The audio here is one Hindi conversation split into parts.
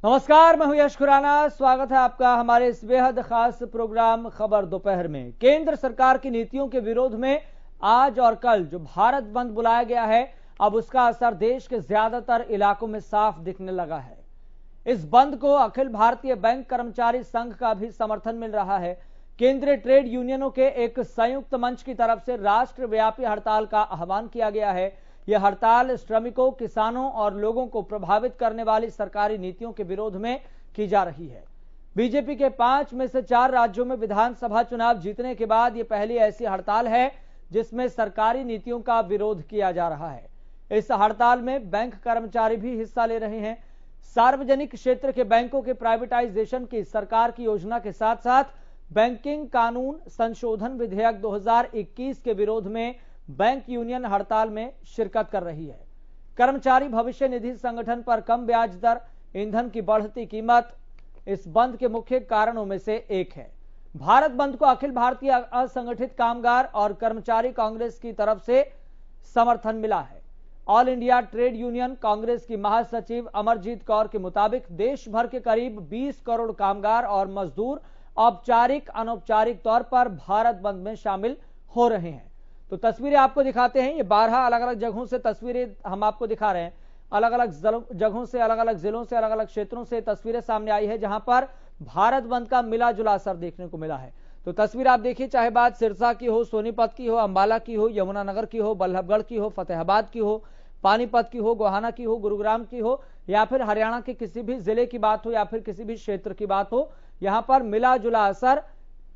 नमस्कार, मैं हूं यश खुराना। स्वागत है आपका हमारे इस बेहद खास प्रोग्राम खबर दोपहर में। केंद्र सरकार की नीतियों के विरोध में आज और कल जो भारत बंद बुलाया गया है, अब उसका असर देश के ज्यादातर इलाकों में साफ दिखने लगा है। इस बंद को अखिल भारतीय बैंक कर्मचारी संघ का भी समर्थन मिल रहा है। केंद्रीय ट्रेड यूनियनों के एक संयुक्त मंच की तरफ से राष्ट्रव्यापी हड़ताल का आह्वान किया गया है। यह हड़ताल श्रमिकों, किसानों और लोगों को प्रभावित करने वाली सरकारी नीतियों के विरोध में की जा रही है। बीजेपी के 5 में से 4 राज्यों में विधानसभा चुनाव जीतने के बाद यह पहली ऐसी हड़ताल है जिसमें सरकारी नीतियों का विरोध किया जा रहा है। इस हड़ताल में बैंक कर्मचारी भी हिस्सा ले रहे हैं। सार्वजनिक क्षेत्र के बैंकों के प्राइवेटाइजेशन की सरकार की योजना के साथ साथ बैंकिंग कानून संशोधन विधेयक 2021 के विरोध में बैंक यूनियन हड़ताल में शिरकत कर रही है। कर्मचारी भविष्य निधि संगठन पर कम ब्याज दर, ईंधन की बढ़ती कीमत इस बंद के मुख्य कारणों में से एक है। भारत बंद को अखिल भारतीय असंगठित कामगार और कर्मचारी कांग्रेस की तरफ से समर्थन मिला है। All India trade union Congress की महासचिव अमरजीत कौर के मुताबिक देश भर के करीब 20 करोड़ कामगार और मजदूर औपचारिक अनौपचारिक तौर पर भारत बंद में शामिल हो रहे हैं। तो तस्वीरें आपको दिखाते हैं। ये 12 अलग अलग जगहों से तस्वीरें हम आपको दिखा रहे हैं। अलग अलग जगहों से, अलग अलग जिलों से, अलग अलग क्षेत्रों से तस्वीरें सामने आई है जहां पर भारत बंद का मिला जुला असर देखने को मिला है। तो तस्वीर आप देखिए, चाहे बात सिरसा की हो, सोनीपत की हो, अंबाला की हो, यमुनानगर की हो, बल्लभगढ़ की हो, फतेहाबाद की हो, पानीपत की हो, गोहाना की हो, गुरुग्राम की हो, या फिर हरियाणा के किसी भी जिले की बात हो या फिर किसी भी क्षेत्र की बात हो, यहां पर मिला जुला असर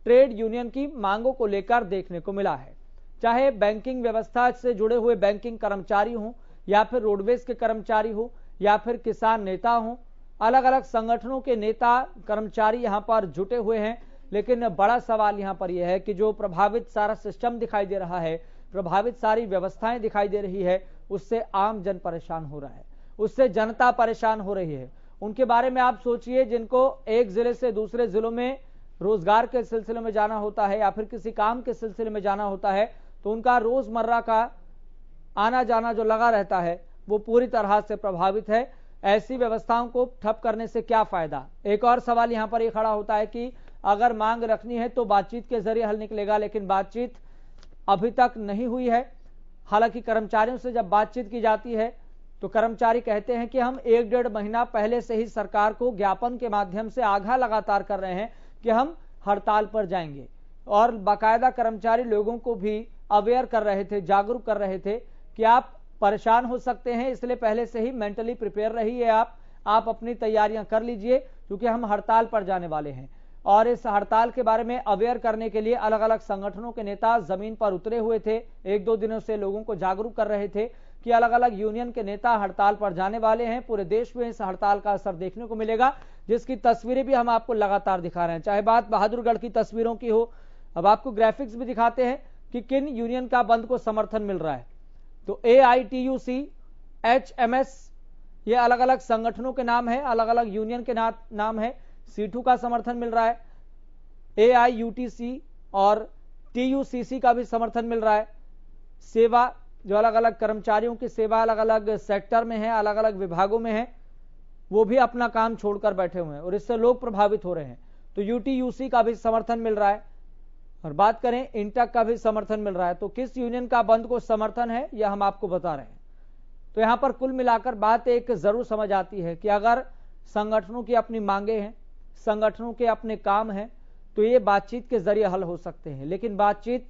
ट्रेड यूनियन की मांगों को लेकर देखने को मिला है। चाहे बैंकिंग व्यवस्था से जुड़े हुए बैंकिंग कर्मचारी हों या फिर रोडवेज के कर्मचारी हो या फिर किसान नेता हों, अलग अलग संगठनों के नेता कर्मचारी यहां पर जुटे हुए हैं। लेकिन बड़ा सवाल यहां पर यह है कि जो प्रभावित सारा सिस्टम दिखाई दे रहा है, प्रभावित सारी व्यवस्थाएं दिखाई दे रही है, उससे आम जन परेशान हो रहा है, उससे जनता परेशान हो रही है। उनके बारे में आप सोचिए, जिनको एक जिले से दूसरे जिलों में रोजगार के सिलसिले में जाना होता है या फिर किसी काम के सिलसिले में जाना होता है, तो उनका रोजमर्रा का आना जाना जो लगा रहता है वो पूरी तरह से प्रभावित है। ऐसी व्यवस्थाओं को ठप करने से क्या फायदा। एक और सवाल यहां पर ये खड़ा होता है कि अगर मांग रखनी है तो बातचीत के जरिए हल निकलेगा, लेकिन बातचीत अभी तक नहीं हुई है। हालांकि कर्मचारियों से जब बातचीत की जाती है तो कर्मचारी कहते हैं कि हम 1-1.5 महीना पहले से ही सरकार को ज्ञापन के माध्यम से आगाह लगातार कर रहे हैं कि हम हड़ताल पर जाएंगे, और बाकायदा कर्मचारी लोगों को भी अवेयर कर रहे थे, जागरूक कर रहे थे कि आप परेशान हो सकते हैं, इसलिए पहले से ही मेंटली प्रिपेयर रहिए, आप अपनी तैयारियां कर लीजिए क्योंकि हम हड़ताल पर जाने वाले हैं। और इस हड़ताल के बारे में अवेयर करने के लिए अलग अलग संगठनों के नेता जमीन पर उतरे हुए थे। 1-2 दिनों से लोगों को जागरूक कर रहे थे कि अलग अलग यूनियन के नेता हड़ताल पर जाने वाले हैं। पूरे देश में इस हड़ताल का असर देखने को मिलेगा, जिसकी तस्वीरें भी हम आपको लगातार दिखा रहे हैं। चाहे बात बहादुरगढ़ की तस्वीरों की हो, अब आपको ग्राफिक्स भी दिखाते हैं कि किन यूनियन का बंद को समर्थन मिल रहा है। तो AITUC, HMS, ये अलग अलग संगठनों के नाम है, अलग अलग यूनियन के नाम है। C2 का समर्थन मिल रहा है, AIUTC और TUCC का भी समर्थन मिल रहा है। सेवा, जो अलग अलग कर्मचारियों की सेवा अलग अलग सेक्टर में है, अलग अलग विभागों में है, वो भी अपना काम छोड़कर बैठे हुए हैं और इससे लोग प्रभावित हो रहे हैं। तो UTUC का भी समर्थन मिल रहा है। और बात करें इंटक का भी समर्थन मिल रहा है। तो किस यूनियन का बंद को समर्थन है यह हम आपको बता रहे हैं। तो यहां पर कुल मिलाकर बात एक जरूर समझ आती है कि अगर संगठनों की अपनी मांगे हैं, संगठनों के अपने काम हैं, तो ये बातचीत के जरिए हल हो सकते हैं। लेकिन बातचीत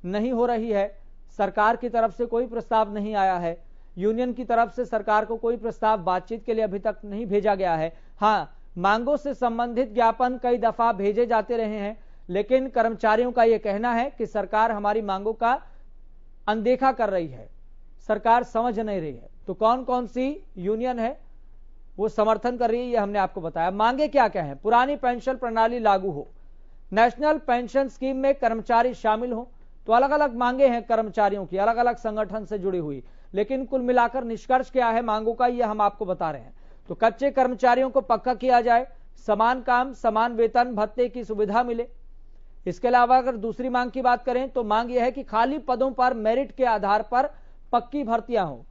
नहीं हो रही है। सरकार की तरफ से कोई प्रस्ताव नहीं आया है, यूनियन की तरफ से सरकार को कोई प्रस्ताव बातचीत के लिए अभी तक नहीं भेजा गया है। हाँ, मांगों से संबंधित ज्ञापन कई दफा भेजे जाते रहे हैं, लेकिन कर्मचारियों का यह कहना है कि सरकार हमारी मांगों का अनदेखा कर रही है, सरकार समझ नहीं रही है। तो कौन कौन सी यूनियन है वो समर्थन कर रही है, ये हमने आपको बताया। मांगे क्या क्या है। पुरानी पेंशन प्रणाली लागू हो, नेशनल पेंशन स्कीम में कर्मचारी शामिल हो। तो अलग अलग मांगे हैं कर्मचारियों की, अलग अलग संगठन से जुड़ी हुई, लेकिन कुल मिलाकर निष्कर्ष क्या है मांगों का, यह हम आपको बता रहे हैं। तो कच्चे कर्मचारियों को पक्का किया जाए, समान काम समान वेतन भत्ते की सुविधा मिले। इसके अलावा अगर दूसरी मांग की बात करें तो मांग यह है कि खाली पदों पर मेरिट के आधार पर पक्की भर्तियां हो,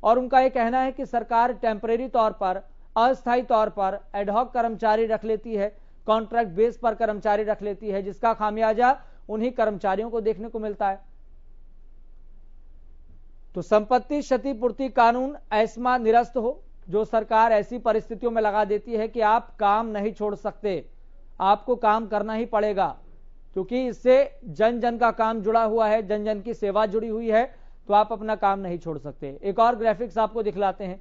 और उनका यह कहना है कि सरकार टेम्परेरी तौर पर अस्थायी तौर पर एडहॉक कर्मचारी रख लेती है, कॉन्ट्रैक्ट बेस पर कर्मचारी रख लेती है, जिसका खामियाजा उन्हीं कर्मचारियों को देखने को मिलता है। तो संपत्ति क्षतिपूर्ति कानून ऐस्मा निरस्त हो, जो सरकार ऐसी परिस्थितियों में लगा देती है कि आप काम नहीं छोड़ सकते, आपको काम करना ही पड़ेगा, क्योंकि इससे जन जन का काम जुड़ा हुआ है, जन जन की सेवा जुड़ी हुई है, तो आप अपना काम नहीं छोड़ सकते। एक और ग्राफिक्स आपको दिखलाते हैं,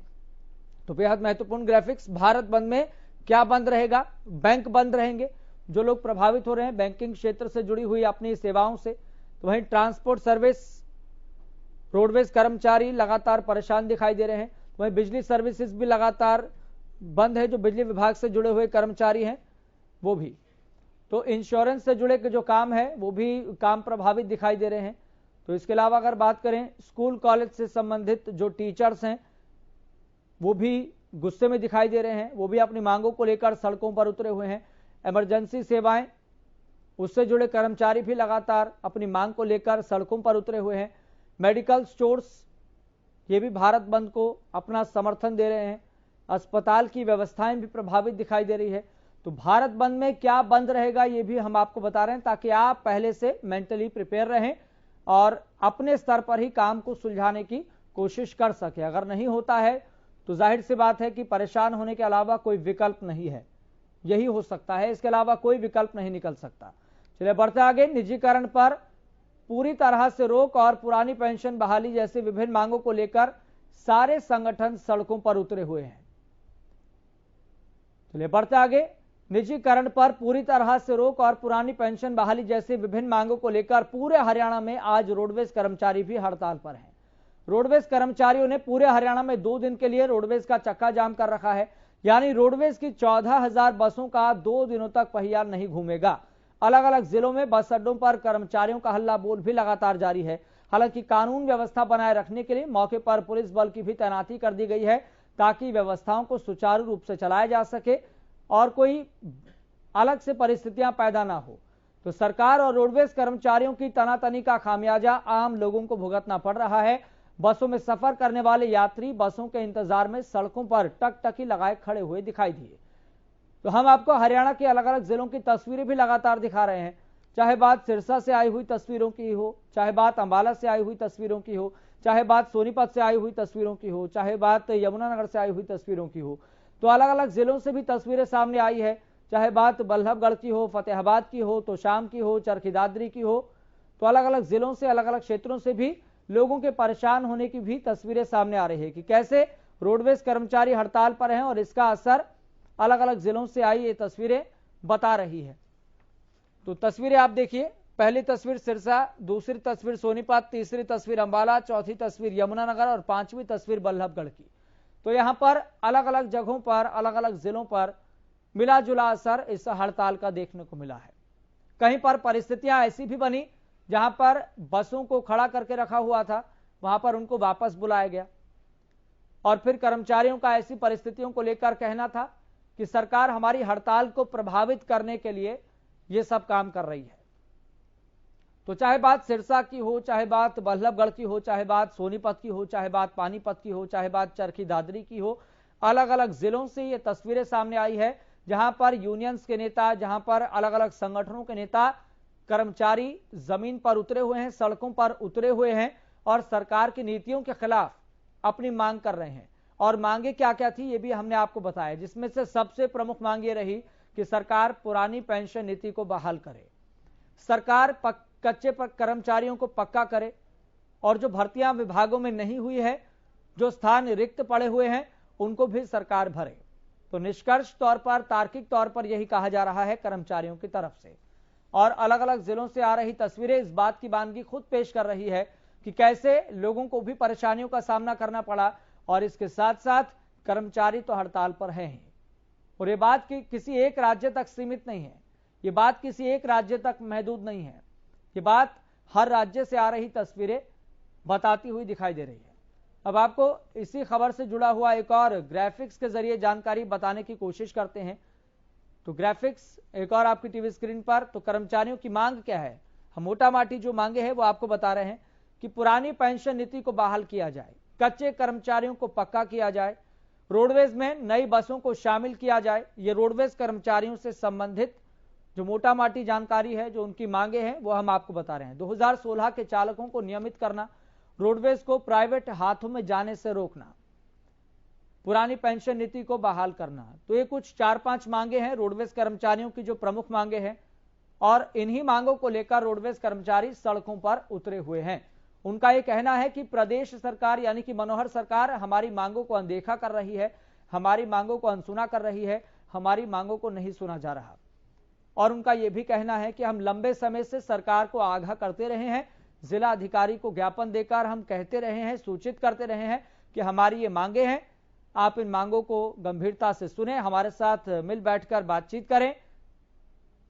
तो बेहद महत्वपूर्ण ग्राफिक्स। भारत बंद में क्या बंद रहेगा? बैंक बंद रहेंगे, जो लोग प्रभावित हो रहे हैं बैंकिंग क्षेत्र से जुड़ी हुई अपनी सेवाओं से। तो वहीं ट्रांसपोर्ट सर्विस, रोडवेज कर्मचारी लगातार परेशान दिखाई दे रहे हैं। वहीं बिजली सर्विसेज भी लगातार बंद है, जो बिजली विभाग से जुड़े हुए कर्मचारी हैं वो भी। तो इंश्योरेंस से जुड़े के जो काम है वो भी काम प्रभावित दिखाई दे रहे हैं। तो इसके अलावा अगर बात करें स्कूल कॉलेज से संबंधित जो टीचर्स हैं वो भी गुस्से में दिखाई दे रहे हैं, वो भी अपनी मांगों को लेकर सड़कों पर उतरे हुए हैं। इमरजेंसी सेवाएं, उससे जुड़े कर्मचारी भी लगातार अपनी मांग को लेकर सड़कों पर उतरे हुए हैं। मेडिकल स्टोर्स, ये भी भारत बंद को अपना समर्थन दे रहे हैं। अस्पताल की व्यवस्थाएं भी प्रभावित दिखाई दे रही है। तो भारत बंद में क्या बंद रहेगा ये भी हम आपको बता रहे हैं, ताकि आप पहले से मेंटली प्रिपेयर रहें और अपने स्तर पर ही काम को सुलझाने की कोशिश कर सके। अगर नहीं होता है तो जाहिर सी बात है कि परेशान होने के अलावा कोई विकल्प नहीं है, यही हो सकता है, इसके अलावा कोई विकल्प नहीं निकल सकता। चलिए बढ़ते आगे। निजीकरण पर पूरी तरह से रोक और पुरानी पेंशन बहाली जैसी विभिन्न मांगों को लेकर सारे संगठन सड़कों पर उतरे हुए हैं। चलिए बढ़ते आगे। निजीकरण पर पूरी तरह से रोक और पुरानी पेंशन बहाली जैसी विभिन्न मांगों को लेकर पूरे हरियाणा में आज रोडवेज कर्मचारी भी हड़ताल पर हैं। रोडवेज कर्मचारियों ने पूरे हरियाणा में 2 दिन के लिए रोडवेज का चक्का जाम कर रखा है, यानी रोडवेज की 14,000 बसों का 2 दिनों तक पहिया नहीं घूमेगा। अलग अलग जिलों में बस अड्डों पर कर्मचारियों का हल्ला बोल भी लगातार जारी है। हालांकि कानून व्यवस्था बनाए रखने के लिए मौके पर पुलिस बल की भी तैनाती कर दी गई है, ताकि व्यवस्थाओं को सुचारू रूप से चलाया जा सके और कोई अलग से परिस्थितियां पैदा ना हो। तो सरकार और रोडवेज कर्मचारियों की तनातनी का खामियाजा आम लोगों को भुगतना पड़ रहा है। बसों में सफर करने वाले यात्री बसों के इंतजार में सड़कों पर टकटकी लगाए खड़े हुए दिखाई दिए। तो हम आपको हरियाणा के अलग अलग जिलों की तस्वीरें भी लगातार दिखा रहे हैं, चाहे बात सिरसा से आई हुई तस्वीरों की हो, चाहे बात अंबाला से आई हुई तस्वीरों की हो, चाहे बात सोनीपत से आई हुई तस्वीरों की हो, चाहे बात यमुनानगर से आई हुई तस्वीरों की हो। तो अलग अलग जिलों से भी तस्वीरें सामने आई है, चाहे बात बल्लभगढ़ की हो, फतेहाबाद की हो, तोशाम की हो, चरखी दादरी की हो। तो अलग अलग जिलों से, अलग अलग क्षेत्रों से भी लोगों के परेशान होने की भी तस्वीरें सामने आ रही है कि कैसे रोडवेज कर्मचारी हड़ताल पर हैं और इसका असर अलग अलग जिलों से आई ये तस्वीरें बता रही है। तो तस्वीरें आप देखिए, पहली तस्वीर सिरसा, दूसरी तस्वीर सोनीपत, तीसरी तस्वीर अंबाला, चौथी तस्वीर यमुनानगर और 5वीं तस्वीर बल्लभगढ़ की। तो यहां पर अलग अलग जगहों पर, अलग अलग जिलों पर मिला जुला असर इस हड़ताल का देखने को मिला है। कहीं पर परिस्थितियां ऐसी भी बनी जहां पर बसों को खड़ा करके रखा हुआ था, वहां पर उनको वापस बुलाया गया और फिर कर्मचारियों का ऐसी परिस्थितियों को लेकर कहना था कि सरकार हमारी हड़ताल को प्रभावित करने के लिए ये सब काम कर रही है। तो चाहे बात सिरसा की हो, चाहे बात बल्लभगढ़ की हो, चाहे बात सोनीपत की हो, चाहे बात पानीपत की हो, चाहे बात चरखी दादरी की हो, अलग अलग जिलों से ये तस्वीरें सामने आई है जहां पर यूनियंस के नेता, जहां पर अलग अलग संगठनों के नेता, कर्मचारी जमीन पर उतरे हुए हैं, सड़कों पर उतरे हुए हैं और सरकार की नीतियों के खिलाफ अपनी मांग कर रहे हैं। और मांगे क्या क्या थी ये भी हमने आपको बताया, जिसमें से सबसे प्रमुख मांग ये रही कि सरकार पुरानी पेंशन नीति को बहाल करे, सरकार कच्चे कर्मचारियों को पक्का करे और जो भर्तियां विभागों में नहीं हुई है, जो स्थान रिक्त पड़े हुए हैं, उनको भी सरकार भरे। तो निष्कर्ष तौर पर, तार्किक तौर पर यही कहा जा रहा है कर्मचारियों की तरफ से। और अलग अलग जिलों से आ रही तस्वीरें इस बात की बानगी खुद पेश कर रही है कि कैसे लोगों को भी परेशानियों का सामना करना पड़ा और इसके साथ साथ कर्मचारी तो हड़ताल पर हैं ही। और ये बात किसी एक राज्य तक सीमित नहीं है, ये बात किसी एक राज्य तक महदूद नहीं है, ये बात हर राज्य से आ रही तस्वीरें बताती हुई दिखाई दे रही है। अब आपको इसी खबर से जुड़ा हुआ एक और ग्राफिक्स के जरिए जानकारी बताने की कोशिश करते हैं। तो ग्राफिक्स एक और आपकी टीवी स्क्रीन पर। तो कर्मचारियों की मांग क्या है, हम मोटा माटी जो मांगे हैं वो आपको बता रहे हैं कि पुरानी पेंशन नीति को बहाल किया जाए, कच्चे कर्मचारियों को पक्का किया जाए, रोडवेज में नई बसों को शामिल किया जाए। ये रोडवेज कर्मचारियों से संबंधित जो मोटा माटी जानकारी है, जो उनकी मांगे हैं, वो हम आपको बता रहे हैं। 2016 के चालकों को नियमित करना, रोडवेज को प्राइवेट हाथों में जाने से रोकना, पुरानी पेंशन नीति को बहाल करना। तो ये कुछ 4-5 मांगे हैं रोडवेज कर्मचारियों की, जो प्रमुख मांगे हैं, और इन्हीं मांगों को लेकर रोडवेज कर्मचारी सड़कों पर उतरे हुए हैं। उनका यह कहना है कि प्रदेश सरकार यानी कि मनोहर सरकार हमारी मांगों को अनदेखा कर रही है, हमारी मांगों को अनसुना कर रही है, हमारी मांगों को नहीं सुना जा रहा। और उनका यह भी कहना है कि हम लंबे समय से सरकार को आगाह करते रहे हैं, जिला अधिकारी को ज्ञापन देकर हम कहते रहे हैं, सूचित करते रहे हैं कि हमारी ये मांगे हैं, आप इन मांगों को गंभीरता से सुने, हमारे साथ मिल बैठकर बातचीत करें,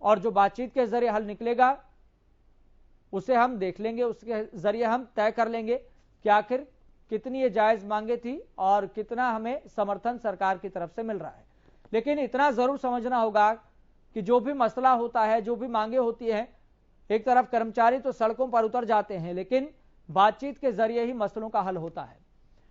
और जो बातचीत के जरिए हल निकलेगा उसे हम देख लेंगे, उसके जरिए हम तय कर लेंगे कि आखिर कितनी ये जायज मांगे थी और कितना हमें समर्थन सरकार की तरफ से मिल रहा है। लेकिन इतना जरूर समझना होगा कि जो भी मसला होता है, जो भी मांगे होती है, एक तरफ कर्मचारी तो सड़कों पर उतर जाते हैं, लेकिन बातचीत के जरिए ही मसलों का हल होता है।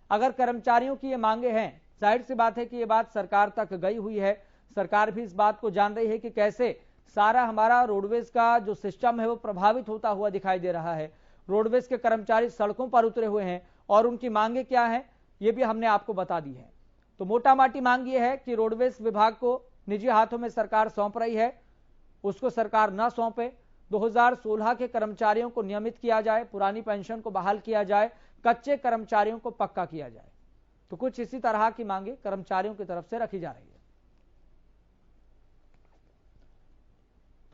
अगर कर्मचारियों की ये मांगे हैं, जाहिर सी बात है कि ये बात सरकार तक गई हुई है, सरकार भी इस बात को जान रही है कि कैसे सारा हमारा रोडवेज का जो सिस्टम है वो प्रभावित होता हुआ दिखाई दे रहा है। रोडवेज के कर्मचारी सड़कों पर उतरे हुए हैं और उनकी मांगे क्या है ये भी हमने आपको बता दी है। तो मोटा माटी मांग ये है कि रोडवेज विभाग को निजी हाथों में सरकार सौंप रही है, उसको सरकार न सौंपे। 2016 के कर्मचारियों को नियमित किया जाए, पुरानी पेंशन को बहाल किया जाए, कच्चे कर्मचारियों को पक्का किया जाए। तो कुछ इसी तरह की मांगे कर्मचारियों की तरफ से रखी जा रही है।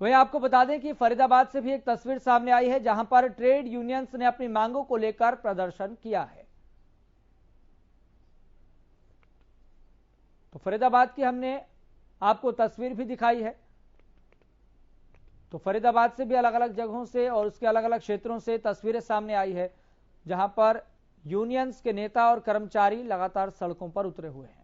तो ये आपको बता दें कि फरीदाबाद से भी एक तस्वीर सामने आई है, जहां पर ट्रेड यूनियंस ने अपनी मांगों को लेकर प्रदर्शन किया है। तो फरीदाबाद की हमने आपको तस्वीर भी दिखाई है। तो फरीदाबाद से भी अलग अलग जगहों से और उसके अलग अलग क्षेत्रों से तस्वीरें सामने आई है, जहां पर यूनियंस के नेता और कर्मचारी लगातार सड़कों पर उतरे हुए हैं।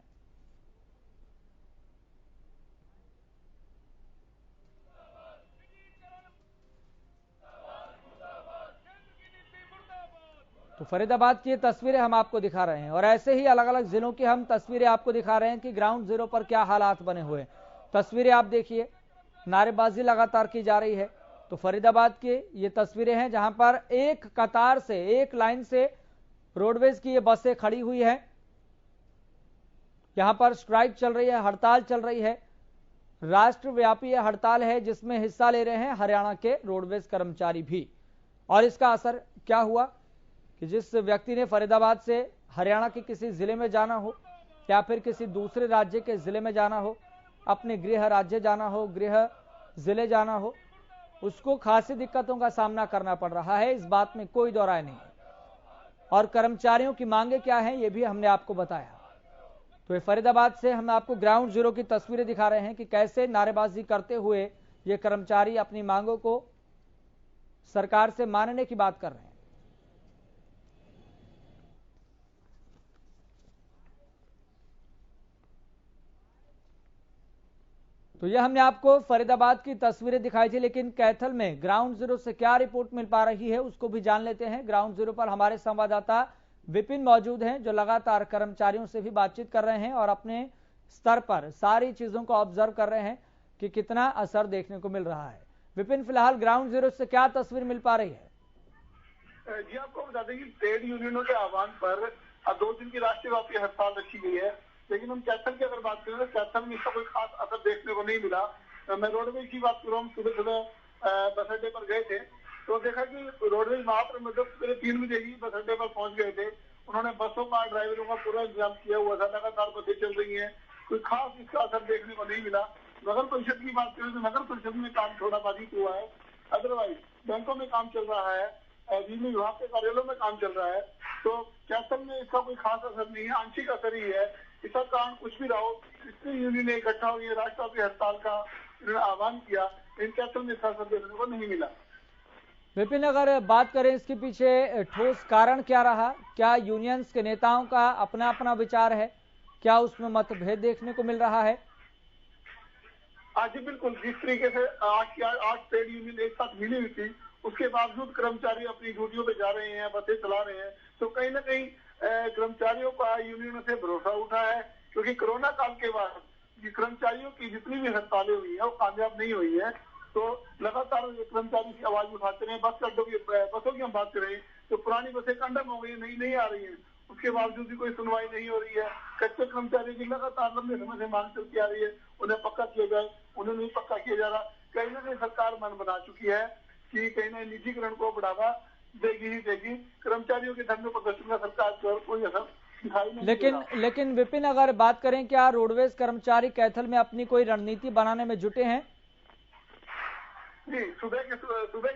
तो फरीदाबाद की ये तस्वीरें हम आपको दिखा रहे हैं और ऐसे ही अलग अलग जिलों की हम तस्वीरें आपको दिखा रहे हैं कि ग्राउंड जीरो पर क्या हालात बने हुए हैं। तस्वीरें आप देखिए, नारेबाजी लगातार की जा रही है। तो फरीदाबाद की ये तस्वीरें हैं जहां पर एक कतार से, एक लाइन से रोडवेज की ये बसें खड़ी हुई है। यहां पर स्ट्राइक चल रही है, हड़ताल चल रही है, राष्ट्रव्यापी यह हड़ताल है जिसमें हिस्सा ले रहे हैं हरियाणा के रोडवेज कर्मचारी भी। और इसका असर क्या हुआ कि जिस व्यक्ति ने फरीदाबाद से हरियाणा के किसी जिले में जाना हो या फिर किसी दूसरे राज्य के जिले में जाना हो, अपने गृह राज्य जाना हो, गृह जिले जाना हो, उसको खासी दिक्कतों का सामना करना पड़ रहा है, इस बात में कोई दो राय नहीं है। और कर्मचारियों की मांगे क्या हैं ये भी हमने आपको बताया। तो ये फरीदाबाद से हम आपको ग्राउंड जीरो की तस्वीरें दिखा रहे हैं कि कैसे नारेबाजी करते हुए ये कर्मचारी अपनी मांगों को सरकार से मानने की बात कर रहे हैं। तो यह हमने आपको फरीदाबाद की तस्वीरें दिखाई थी, लेकिन कैथल में ग्राउंड जीरो से क्या रिपोर्ट मिल पा रही है उसको भी जान लेते हैं। ग्राउंड जीरो पर हमारे संवाददाता विपिन मौजूद हैं, जो लगातार कर्मचारियों से भी बातचीत कर रहे हैं और अपने स्तर पर सारी चीजों को ऑब्जर्व कर रहे हैं कि कितना असर देखने को मिल रहा है। विपिन, फिलहाल ग्राउंड जीरो से क्या तस्वीर मिल पा रही है? जी, आपको बता दें कि ट्रेड यूनियनों के आह्वान पर अब 2 दिन की राष्ट्रव्यापी हड़ताल रखी गई है, लेकिन हम कैथल की अगर बात करें तो कैथल में इसका कोई खास असर देखने को नहीं मिला। मैं रोडवेज की बात कर रहा हूँ, सुबह सुबह बस अड्डे पर गए थे तो देखा कि रोडवेज वहां पर मतलब सुबह 3 बजे ही बस अड्डे पर पहुंच गए थे। उन्होंने बसों का, ड्राइवरों का पूरा इंतजाम किया हुआ था, लगातार बसें चल रही है, कोई खास इसका असर देखने को नहीं मिला। नगर परिषद की बात करें तो नगर परिषद में काम थोड़ा बाधित हुआ है, अदरवाइज बैंकों में काम चल रहा है, बिजली विभाग के कार्यालयों में काम चल रहा है। तो कैथल में इसका कोई खास असर नहीं है, आंशिक असर ही है। इसका कारण कुछ भी रहा हो, इतनी यूनियन इकट्ठा हुई है, राष्ट्रव्यापी हड़ताल का इन्होंने आह्वान किया, इन कैथल में इसका असर देखने को नहीं मिला। विपिन, अगर बात करें इसके पीछे ठोस कारण क्या रहा? क्या यूनियंस के नेताओं का अपना अपना विचार है? क्या उसमें मतभेद देखने को मिल रहा है? आज बिल्कुल जिस तरीके से 8 ट्रेड यूनियन एक साथ मिली हुई थी, उसके बावजूद कर्मचारी अपनी ड्यूटियों पे जा रहे हैं, बसें चला रहे हैं, तो कहीं ना कहीं कर्मचारियों का यूनियनों से भरोसा उठा है क्योंकि कोरोना काल के बाद कर्मचारियों की जितनी भी हड़तालें हुई है वो कामयाब नहीं हुई है। तो लगातार कर्मचारी की आवाज उठाते रहे। बसों की हम बात करें तो पुरानी बसें कंडम हो गई, नई नहीं आ रही है, उसके बावजूद भी कोई सुनवाई नहीं हो रही है। कच्चे कर्मचारियों की लगातार लंबे समय से मांग चलती आ रही है, उन्हें पक्का किया जाए, उन्हें नहीं पक्का किया जा रहा। कहीं ना कहीं सरकार मन बना चुकी है कि कहीं ना निजीकरण को बढ़ावा देगी ही देगी। कर्मचारियों के धरने प्रदर्शन का सरकार पर कोई असर दिखाई नहीं दे रहा। लेकिन विपिन, अगर बात करें, क्या रोडवेज कर्मचारी कैथल में अपनी कोई रणनीति बनाने में जुटे हैं? जी, सुबह के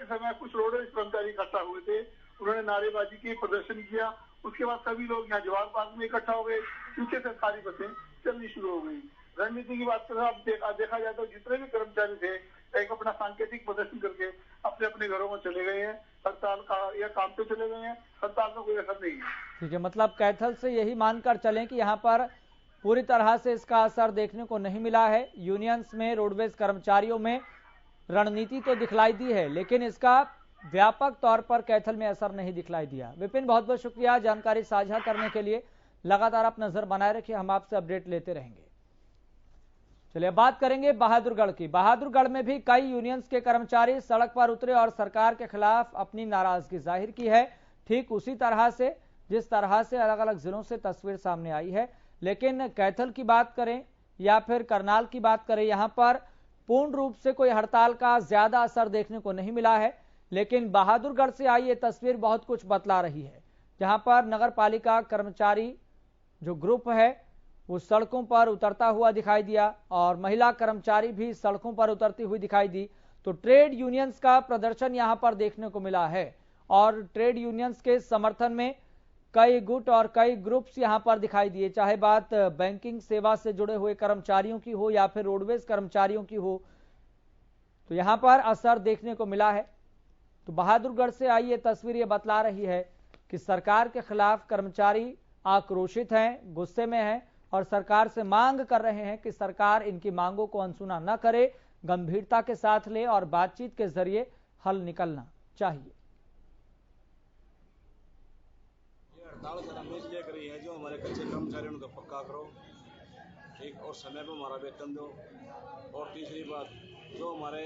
समय कुछ रोडवेज कर्मचारी इकट्ठा हुए थे, उन्होंने नारेबाजी की, प्रदर्शन किया। उसके बाद सभी लोग यहाँ जवाहर पार्क में इकट्ठा हो गए, पीछे से सारी बसें चलनी शुरू हो गई। रणनीति की बात करें, अब देखा जाए तो जितने भी कर्मचारी थे एक अपना सांकेतिक प्रदर्शन करके अपने अपने घरों में चले गए हैं, हड़ताल का या काम पे चले गए हैं, हड़ताल का कोई असर नहीं है। ठीक है, मतलब कैथल से यही मानकर चलें कि यहाँ पर पूरी तरह से इसका असर देखने को नहीं मिला है। यूनियंस में, रोडवेज कर्मचारियों में रणनीति तो दिखलाई दी है, लेकिन इसका व्यापक तौर पर कैथल में असर नहीं दिखलाई दिया। विपिन, बहुत बहुत शुक्रिया जानकारी साझा करने के लिए। लगातार आप नजर बनाए रखिए, हम आपसे अपडेट लेते रहेंगे। चलिए बात करेंगे बहादुरगढ़ की। बहादुरगढ़ में भी कई यूनियंस के कर्मचारी सड़क पर उतरे और सरकार के खिलाफ अपनी नाराजगी जाहिर की है। ठीक उसी तरह से जिस तरह से अलग अलग जिलों से तस्वीर सामने आई है। लेकिन कैथल की बात करें या फिर करनाल की बात करें, यहां पर पूर्ण रूप से कोई हड़ताल का ज्यादा असर देखने को नहीं मिला है। लेकिन बहादुरगढ़ से आई ये तस्वीर बहुत कुछ बतला रही है, जहां पर नगर पालिका कर्मचारी जो ग्रुप है वो सड़कों पर उतरता हुआ दिखाई दिया और महिला कर्मचारी भी सड़कों पर उतरती हुई दिखाई दी। तो ट्रेड यूनियंस का प्रदर्शन यहां पर देखने को मिला है और ट्रेड यूनियंस के समर्थन में कई गुट और कई ग्रुप्स यहां पर दिखाई दिए, चाहे बात बैंकिंग सेवा से जुड़े हुए कर्मचारियों की हो या फिर रोडवेज कर्मचारियों की हो, तो यहां पर असर देखने को मिला है। तो बहादुरगढ़ से आई ये तस्वीर ये बतला रही है कि सरकार के खिलाफ कर्मचारी आक्रोशित हैं, गुस्से में हैं और सरकार से मांग कर रहे हैं कि सरकार इनकी मांगों को अनसुना न करे, गंभीरता के साथ ले और बातचीत के जरिए हल निकलना चाहिए। हड़ताल सर हमें इसलिए करी है, जो हमारे कच्चे कर्मचारियों को पक्का करो, ठीक, और समय पर हमारा वेतन दो। और तीसरी बात, जो हमारे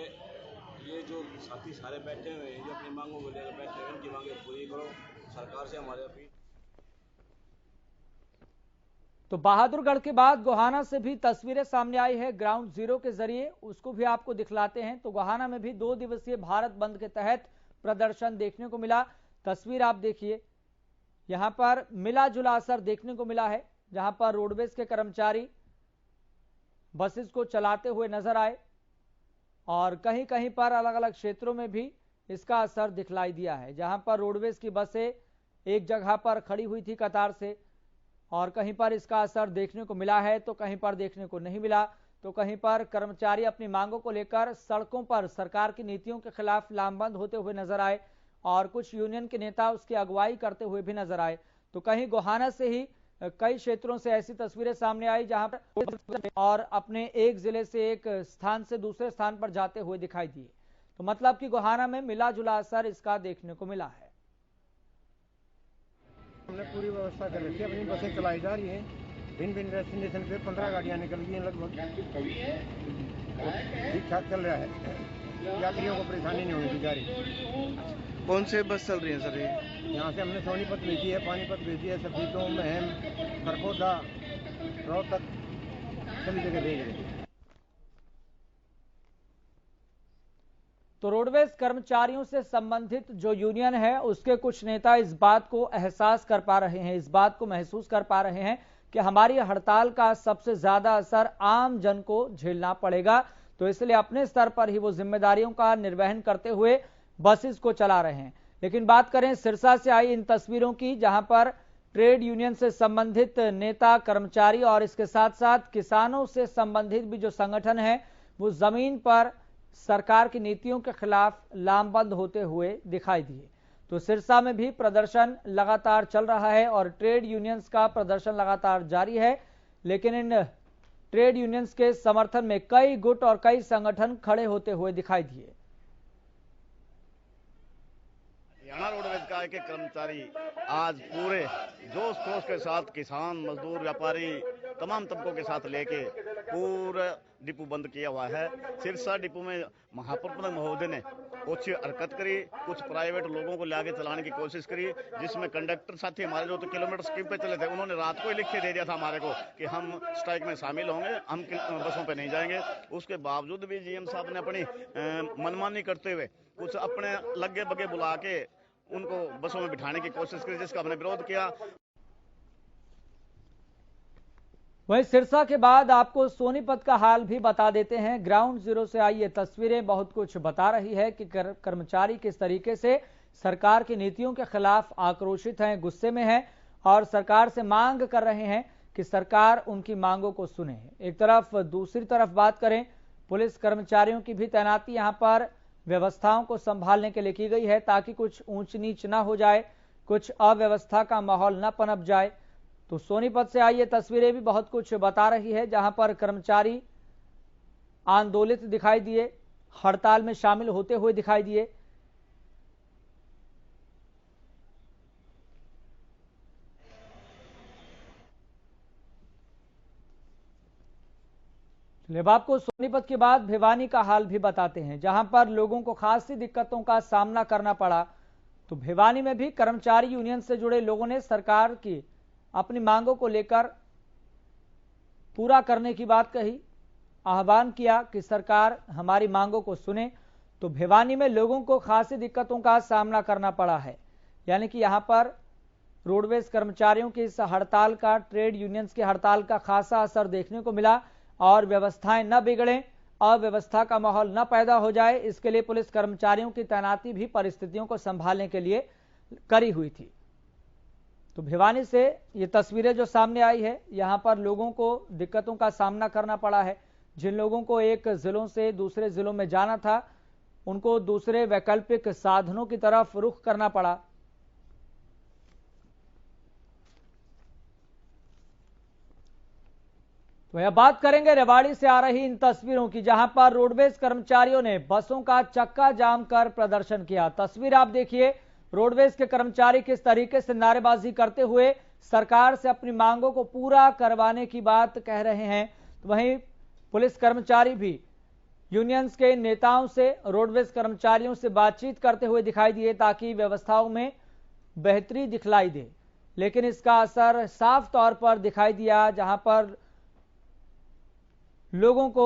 ये जो साथी सारे बैठे हुए हैं, जो अपनी मांगों को लेकर बैठे हुए हैं, इनकी मांगें पूरी करो। सरकार से हमारे अपील। तो बहादुरगढ़ के बाद गोहाना से भी तस्वीरें सामने आई है ग्राउंड जीरो के जरिए, उसको भी आपको दिखलाते हैं। तो गोहाना में भी 2 दिवसीय भारत बंद के तहत प्रदर्शन देखने को मिला। तस्वीर आप देखिए, यहां पर मिला जुला असर देखने को मिला है, जहां पर रोडवेज के कर्मचारी बसेस को चलाते हुए नजर आए और कहीं कहीं पर अलग अलग क्षेत्रों में भी इसका असर दिखलाई दिया है, जहां पर रोडवेज की बसें एक जगह पर खड़ी हुई थी कतार से और कहीं पर इसका असर देखने को मिला है तो कहीं पर देखने को नहीं मिला। तो कहीं पर कर्मचारी अपनी मांगों को लेकर सड़कों पर सरकार की नीतियों के खिलाफ लामबंद होते हुए नजर आए और कुछ यूनियन के नेता उसकी अगुवाई करते हुए भी नजर आए। तो कहीं गोहाना से ही कई क्षेत्रों से ऐसी तस्वीरें सामने आई जहां पर और अपने एक जिले से एक स्थान से दूसरे स्थान पर जाते हुए दिखाई दिए। तो मतलब कि गोहाना में मिला जुला असर इसका देखने को मिला है। हमने पूरी व्यवस्था कर रखी है, अपनी बसें चलाई जा रही हैं। भिन्न भिन्न डेस्टिनेशन पे 15 गाड़ियां निकल गई हैं लगभग। ठीक ठाक चल रहा है, यात्रियों को परेशानी नहीं होनी जा रही। कौन से बस चल रही है सर? ये यहाँ से हमने सोनीपत भेजी है, पानीपत भेजी है, सफीतों, महम, खरगोदा, रोहतक, सभी जगह भेज रहे हैं। तो रोडवेज कर्मचारियों से संबंधित जो यूनियन है उसके कुछ नेता इस बात को एहसास कर पा रहे हैं, इस बात को महसूस कर पा रहे हैं कि हमारी हड़ताल का सबसे ज्यादा असर आम जन को झेलना पड़ेगा। तो इसलिए अपने स्तर पर ही वो जिम्मेदारियों का निर्वहन करते हुए बसेस को चला रहे हैं। लेकिन बात करें सिरसा से आई इन तस्वीरों की, जहां पर ट्रेड यूनियन से संबंधित नेता, कर्मचारी और इसके साथ साथ किसानों से संबंधित भी जो संगठन है वो जमीन पर सरकार की नीतियों के खिलाफ लामबंद होते हुए दिखाई दिए। तो सिरसा में भी प्रदर्शन लगातार चल रहा है और ट्रेड यूनियंस का प्रदर्शन लगातार जारी है। लेकिन इन ट्रेड यूनियंस के समर्थन में कई गुट और कई संगठन खड़े होते हुए दिखाई दिए। हरियाणा रोडवेज निकाय के कर्मचारी आज पूरे जोश खरोश के साथ किसान, मजदूर, व्यापारी तमाम तबकों के साथ लेके पूरा डिपो बंद किया हुआ है। सिरसा डिपो में महाप्रबंधक महोदय ने कुछ हरकत करी, कुछ प्राइवेट लोगों को लाके चलाने की कोशिश करी, जिसमें कंडक्टर साथी हमारे जो तो किलोमीटर स्पीड पे चले थे, उन्होंने रात को ही लिख के दे दिया था हमारे को कि हम स्ट्राइक में शामिल होंगे, हम बसों पे नहीं जाएंगे। उसके बावजूद भी जीएम साहब ने अपनी मनमानी करते हुए कुछ अपने लगे बगे बुला के उनको बसों में बिठाने की कोशिश करी, जिसका हमने विरोध किया। वहीं सिरसा के बाद आपको सोनीपत का हाल भी बता देते हैं। ग्राउंड जीरो से आई ये तस्वीरें बहुत कुछ बता रही है कि कर्मचारी किस तरीके से सरकार की नीतियों के खिलाफ आक्रोशित हैं, गुस्से में हैं और सरकार से मांग कर रहे हैं कि सरकार उनकी मांगों को सुने। एक तरफ, दूसरी तरफ बात करें, पुलिस कर्मचारियों की भी तैनाती यहां पर व्यवस्थाओं को संभालने के लिए की गई है ताकि कुछ ऊंच नीच ना हो जाए, कुछ अव्यवस्था का माहौल न पनप जाए। तो सोनीपत से आई ये तस्वीरें भी बहुत कुछ बता रही है, जहां पर कर्मचारी आंदोलित दिखाई दिए, हड़ताल में शामिल होते हुए दिखाई दिए। अब आपको सोनीपत के बाद भिवानी का हाल भी बताते हैं, जहां पर लोगों को खासी दिक्कतों का सामना करना पड़ा। तो भिवानी में भी कर्मचारी यूनियन से जुड़े लोगों ने सरकार की अपनी मांगों को लेकर पूरा करने की बात कही, आह्वान किया कि सरकार हमारी मांगों को सुने। तो भिवानी में लोगों को खासी दिक्कतों का सामना करना पड़ा है, यानी कि यहां पर रोडवेज कर्मचारियों की इस हड़ताल का, ट्रेड यूनियंस की हड़ताल का खासा असर देखने को मिला और व्यवस्थाएं न बिगड़ें, अव्यवस्था का माहौल न पैदा हो जाए, इसके लिए पुलिस कर्मचारियों की तैनाती भी परिस्थितियों को संभालने के लिए करी हुई थी। तो भिवानी से ये तस्वीरें जो सामने आई है, यहां पर लोगों को दिक्कतों का सामना करना पड़ा है। जिन लोगों को एक जिलों से दूसरे जिलों में जाना था, उनको दूसरे वैकल्पिक साधनों की तरफ रुख करना पड़ा। तो यह बात करेंगे रेवाड़ी से आ रही इन तस्वीरों की, जहां पर रोडवेज कर्मचारियों ने बसों का चक्का जाम कर प्रदर्शन किया। तस्वीर आप देखिए, रोडवेज के कर्मचारी किस तरीके से नारेबाजी करते हुए सरकार से अपनी मांगों को पूरा करवाने की बात कह रहे हैं। तो वहीं पुलिस कर्मचारी भी यूनियंस के नेताओं से, रोडवेज कर्मचारियों से बातचीत करते हुए दिखाई दिए ताकि व्यवस्थाओं में बेहतरी दिखलाई दे, लेकिन इसका असर साफ तौर पर दिखाई दिया, जहां पर लोगों को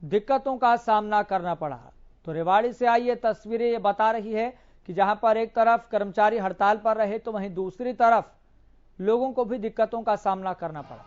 दिक्कतों का सामना करना पड़ा। तो रेवाड़ी से आई ये तस्वीरें ये बता रही है कि जहां पर एक तरफ कर्मचारी हड़ताल पर रहे, तो वहीं दूसरी तरफ लोगों को भी दिक्कतों का सामना करना पड़ा।